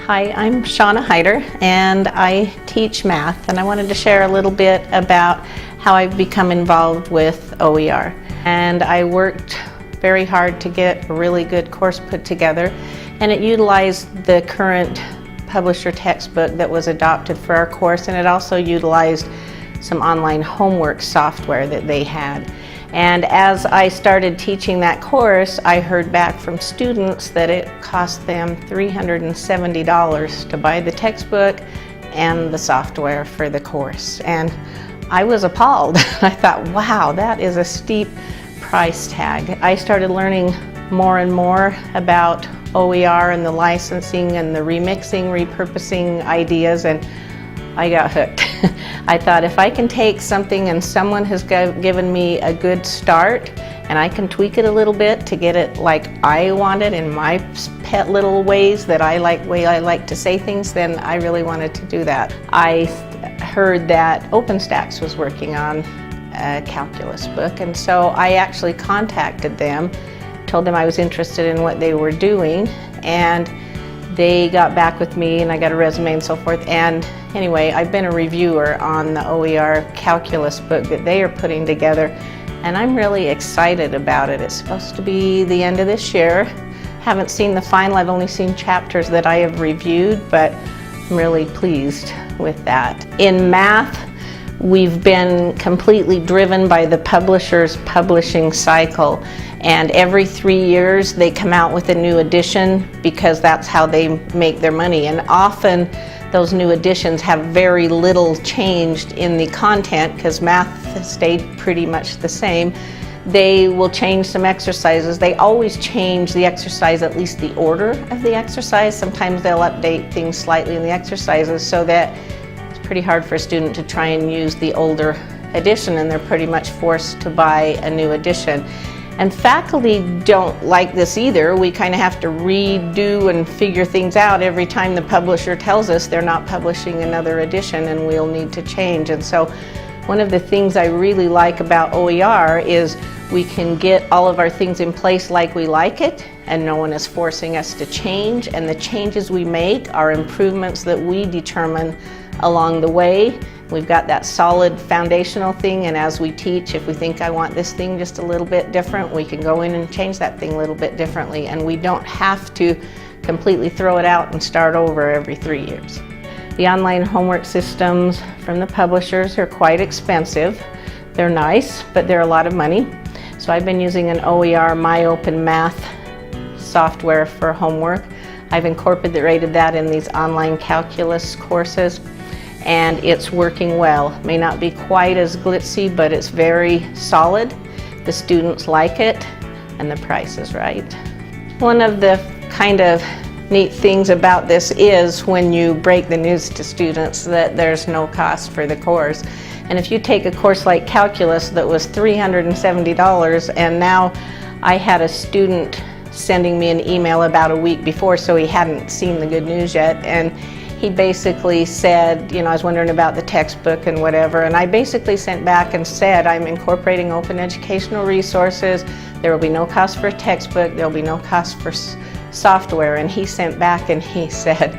Hi, I'm Shawna Haider and I teach math, and I wanted to share a little bit about how I've become involved with OER. And I worked very hard to get a really good course put together, and it utilized the current publisher textbook that was adopted for our course, and it also utilized some online homework software that they had. And as I started teaching that course, I heard back from students that it cost them $370 to buy the textbook and the software for the course. And I was appalled. I thought, wow, that is a steep price tag. I started learning more and more about OER and the licensing and the remixing, repurposing ideas, and I got hooked. I thought, if I can take something and someone has given me a good start and I can tweak it a little bit to get it like I want it in my pet little ways that I like to say things, then I really wanted to do that. I heard that OpenStax was working on a calculus book, and so I actually contacted them, told them I was interested in what they were doing, and they got back with me and I got a resume and so forth. And anyway, I've been a reviewer on the OER calculus book that they are putting together, and I'm really excited about it. It's supposed to be the end of this year. Haven't seen the final, I've only seen chapters that I have reviewed, but I'm really pleased with that. In math, we've been completely driven by the publisher's publishing cycle, and every 3 years they come out with a new edition because that's how they make their money. And often those new editions have very little changed in the content because math has stayed pretty much the same. They will change some exercises. They always change the exercise, at least the order of the exercise. Sometimes they'll update things slightly in the exercises so that it's pretty hard for a student to try and use the older edition, and they're pretty much forced to buy a new edition. And faculty don't like this either. We kind of have to redo and figure things out every time the publisher tells us they're not publishing another edition and we'll need to change. And so one of the things I really like about OER is we can get all of our things in place like we like it, and no one is forcing us to change, and the changes we make are improvements that we determine along the way. We've got that solid foundational thing, and as we teach, if we think I want this thing just a little bit different, we can go in and change that thing a little bit differently, and we don't have to completely throw it out and start over every 3 years. The online homework systems from the publishers are quite expensive. They're nice, but they're a lot of money. So I've been using an OER MyOpenMath software for homework. I've incorporated that in these online calculus courses, and it's working well. May not be quite as glitzy, but it's very solid. The students like it, and the price is right. One of the kind of neat things about this is when you break the news to students that there's no cost for the course. And if you take a course like calculus that was $370, and now I had a student sending me an email about a week before, so he hadn't seen the good news yet, and he basically said, you know, I was wondering about the textbook and whatever, and I basically sent back and said, I'm incorporating open educational resources. There will be no cost for a textbook. There will be no cost for software. And he sent back and he said,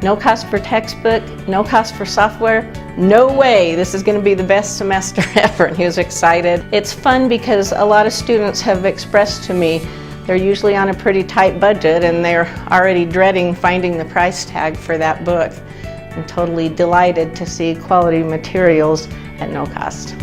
no cost for textbook, no cost for software, no way, this is going to be the best semester ever. And he was excited. It's fun because a lot of students have expressed to me they're usually on a pretty tight budget, and they're already dreading finding the price tag for that book. I'm totally delighted to see quality materials at no cost.